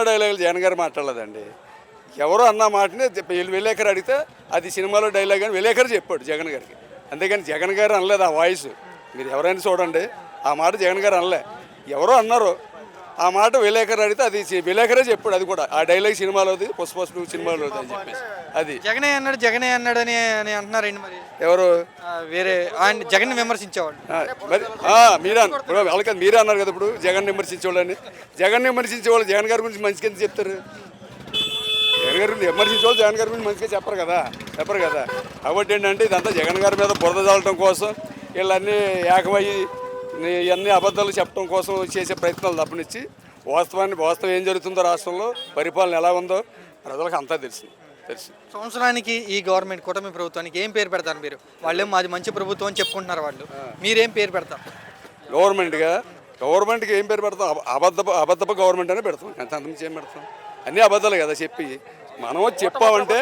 డైలాగులు జగన్ గారు మాట్లాడలేదండి. ఎవరో అన్న మాటని విలేకరు అడిగితే అది సినిమాలో డైలాగ్ అని విలేకరు చెప్పాడు జగన్ గారికి. అంతేగాని జగన్ గారు అనలేదు ఆ వాయిస్. మీరు ఎవరైనా చూడండి, ఆ మాట జగన్ గారు అనలే. ఎవరో అన్నారు ఆ మాట విలేకరు అడిగితే అది విలేకరే చెప్పాడు. అది కూడా ఆ డైలాగ్ సినిమాలోది, పుష్ప సినిమాలోది అని చెప్పేసి. అది జగనే అన్నాడు అని అని అంటున్నారండి మరి. ఎవరు వేరే ఆయన జగన్ విమర్శించేవాళ్ళు. మరి మీరే ఇప్పుడు వాళ్ళకి మీరే అన్నారు కదా ఇప్పుడు జగన్ విమర్శించేవాళ్ళని. జగన్ విమర్శించేవాళ్ళు జగన్ గారి గురించి మంచిగా ఎందుకు చెప్తారు? జగన్ గారి గురించి విమర్శించేవాళ్ళు జగన్ గారి గురించి మంచిగా చెప్పరు కదా. కాబట్టి ఏంటంటే ఇదంతా జగన్ గారి మీద బురద చల్లటం కోసం వీళ్ళన్నీ ఏకమయ్యి ఇవన్నీ అబద్ధాలు చెప్పడం కోసం చేసే ప్రయత్నాలు తప్పనిచ్చి వాస్తవం ఏం జరుగుతుందో రాష్ట్రంలో పరిపాలన ఎలా ఉందో ప్రజలకు అంతా తెలుసు. సంవత్సరానికి ఈ గవర్నమెంట్ కూటమి ప్రభుత్వానికి ఏం పేరు పెడతారు మీరు? వాళ్ళేం మాది మంచి ప్రభుత్వం అని చెప్పుకుంటున్నారు వాళ్ళు. మీరేం పేరు పెడతారు? గవర్నమెంట్కి ఏం పేరు పెడతాం? అబద్ధపు గవర్నమెంట్ అనే పెడతాం. అంతకుమించి ఏం పెడతాం? అన్నీ అబద్ధాలు కదా చెప్పి. మనం చెప్పామంటే